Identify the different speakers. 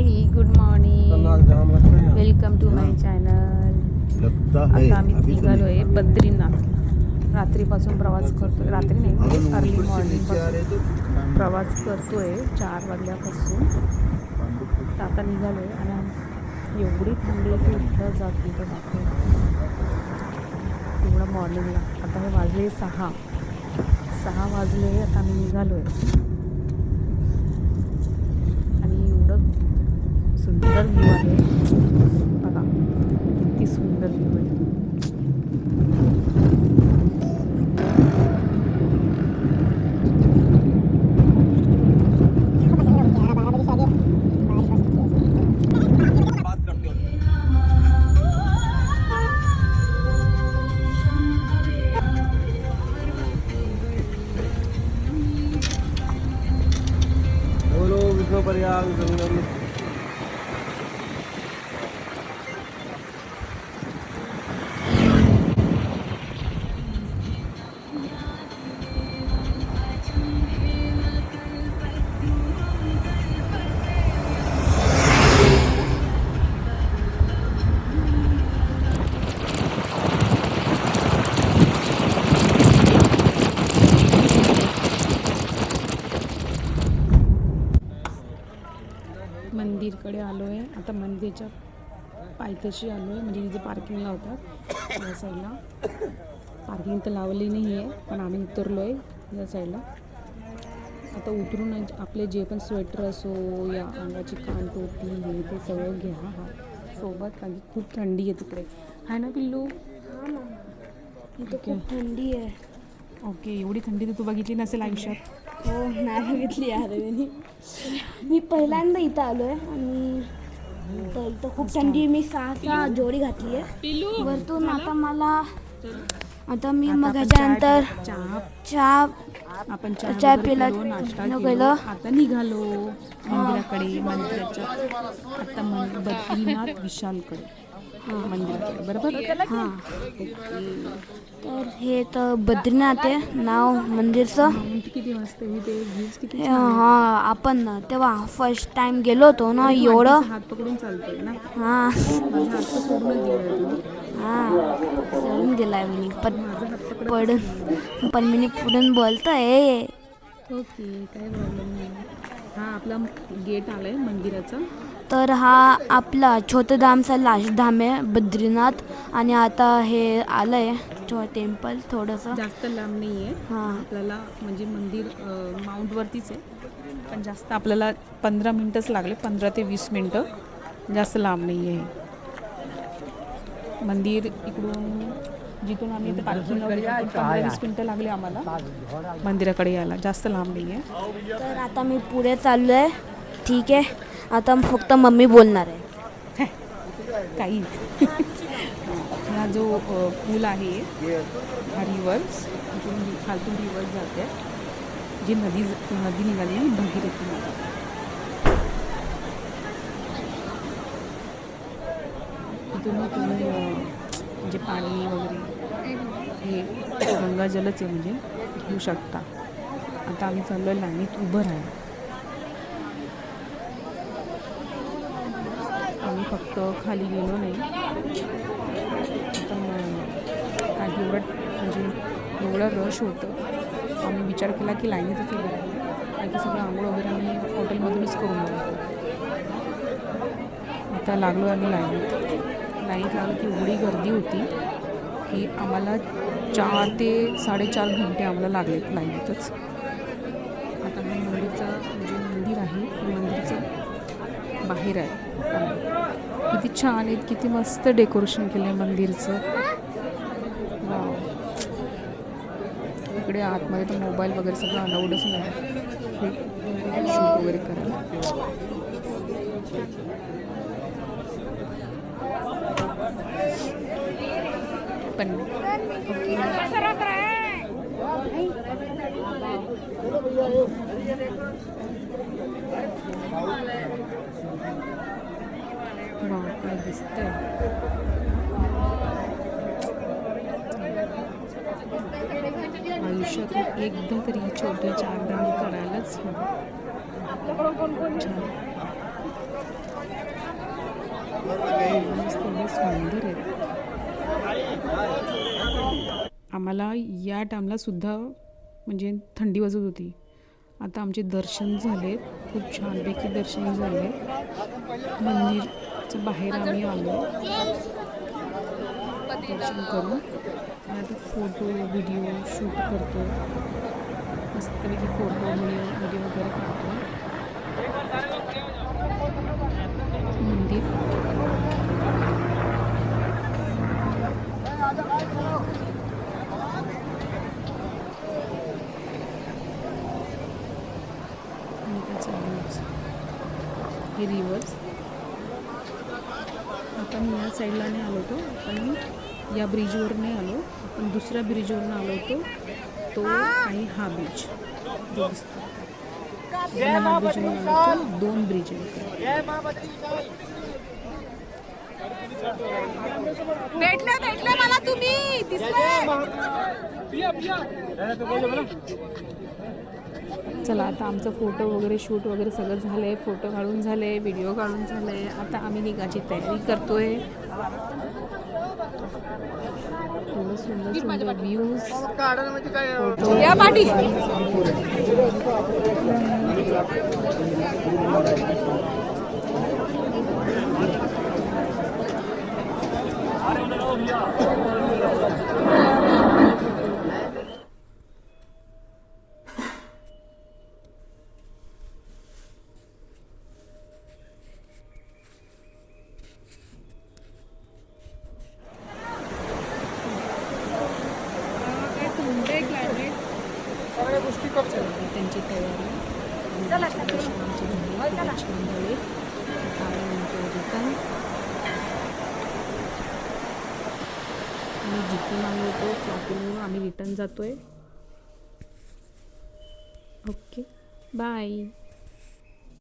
Speaker 1: High good morning, welcome to my channel. आता आम्ही निघालोय बद्रीनाथ. रात्रीपासून प्रवास करतोय, रात्री नाही अर्ली मॉर्निंगपासून प्रवास करतोय 4 वाजल्यापासून. तर आता निघालोय आणि एवढी थंडी आहे की उठलं जात नाही. तर बापरे एवढं मॉर्निंगला. आता हे वाजले 6 वाजले. आता आम्ही निघालोय आणि एवढं सुंदर व्ह्यू आहे बघा, किती सुंदर व्ह्यू आहे. मंदिरकडे आलो आहे. आता मंदिरच्या पायथ्याशी आलो आहे, म्हणजे तिथे पार्किंग लावतात या साईडला. पार्किंग तर लावली नाही आहे, पण आम्ही उतरलो आहे या साईडला. आता उतरून आपले जे पण स्वेटर असो या अंगाची कानटोपी हे ते सगळं घ्या सोबत, कारण की खूप थंडी आहे तिकडे. आहे ना पिल्लू?
Speaker 2: इथं खूप थंडी आहे.
Speaker 1: ओके, एवढी थंडी तर तू बघितली नसेल आयुष्यात.
Speaker 2: हो, नाही बघितली यार मी पहिल्यांदा इथं आलो आहे. आणि तर इथं खूप थंडी आहे. मी 6 जोडी घातली आहे वरतून. आता मी मग ह्याच्यानंतर चहा पिला, केलं.
Speaker 1: आता निघालो मंदिराकडे. मंदिराच्या आता बद्रीनाथ विशालकडे मंदिराकडे, बरोबर?
Speaker 2: हां, तर हे तर बद्रीनाथ आहे नाव मंदिरचं.
Speaker 1: किती मस्त आहे ते व्ह्यूज, किती
Speaker 2: हां, आपण तेव्हा फर्स्ट टाइम गेलो होतो ना, एवढं
Speaker 1: हात पकडून चालतोय ना.
Speaker 2: हां
Speaker 1: माझा हात तर सोडूनच दिलाय.
Speaker 2: हां, सोडून दिलाय मी,
Speaker 1: माझा हात पकडून
Speaker 2: पण मी पुढून बोलतोय.
Speaker 1: ओके, काय प्रॉब्लेम नाही. हा आपला गेट आलाय मंदिराचा.
Speaker 2: तर हा आपला छोटधामचा लास्ट धाम आहे बद्रीनाथ. आणि आता हे आलंय टेम्पल थोडंसं
Speaker 1: जास्त लांब नाही आहे.
Speaker 2: हां,
Speaker 1: आपल्याला म्हणजे मंदिर माउंटवरतीच आहे, पण जास्त आपल्याला 15 मिनटंच लागले, 15 ते 20 मिनटं, जास्त लांब नाही आहे. मंदिर इकडून जिथून आम्ही इथे पार्किंग लावली 15-20 मिनटं लागले आम्हाला मंदिराकडे यायला, जास्त लांब नाही आहे.
Speaker 2: तर आता मी पुढे चाललो आहे. ठीक आहे, आता फक्त मम्मी बोलणार आहे
Speaker 1: काही. हा जो पूल आहे हा रिव्हर्स, खालतून रिव्हर्स जाते, जी नदी निघाली आहे भगीरथी नदी. इथून तुम्ही म्हणजे पाणी वगैरे हे गंगाजलच आहे, म्हणजे घेऊ शकता. आता आम्ही चाललो आहे, लाईनीत उभं राहायला. आम्ही फक्त खाली गेलो नाही. आता काही एवढं रश होतं, आम्ही विचार केला की लाईनीतच उभं राहिलो, आणि ते सगळं आंघोळ वगैरे आम्ही हॉटेलमधूनच करून आलो. आता लागलो आम्ही लाईनीत लागलं की एवढी गर्दी होती की आम्हाला 4 ते 4.5 घंटे आम्हाला लागले लाईनीतच. आता हा मंदिर आहे, मंदिरचं बाहेर आहे. किती छान आहेत, किती मस्त डेकोरेशन केलं आहे मंदिरचं. वाव. इकडे आतमध्ये तर मोबाईल वगैरे सगळं अलाउडच नाही, शूट वगैरे करायला. पण काय दिसतंय. आयुष्यातून एकदा तरी छोटे 4 धाम करायलाच हवं. छान. आम्हाला या टाईमला सुद्धा म्हणजे थंडी वाजत होती. आता आमचे दर्शन झाले, खूप छानपैकी दर्शन झाले. मंदिरच्या बाहेर आम्ही आलो दर्शन करून. आता फोटो व्हिडिओ शूट करतो, मस्तपैकी फोटो व्हिडिओ वगैरे काढतो. मंदिर हे रिव्हर्स. आपण या साईडला नाही आलो होतो, आपण या ब्रिजवर नाही आलो, आपण दुसऱ्या ब्रिजवरून आलो होतो. तो आणि हा ब्रिज जो दिसतो, ह्या ब्रिजवरून आलो होतो. 2 ब्रिज आहेत.
Speaker 3: भेटले मला तुम्ही
Speaker 1: चला आता आमचं फोटो वगैरे शूट वगैरे सगळं झालं आहे. फोटो काढून झाले, व्हिडिओ काढून झालं आहे. आता आम्ही निघायची तयारी करतोय. एवढं सुंदर सुंदर व्ह्यूज, फोटो
Speaker 3: या पाठी.
Speaker 1: त्यांची तयारी दर्शन आमचे झाले, खूप छान झाले. काय म्हणतो रिटर्न आम्ही जिथून आलो होतो त्यातून आम्ही रिटर्न जातोय. Okay, bye.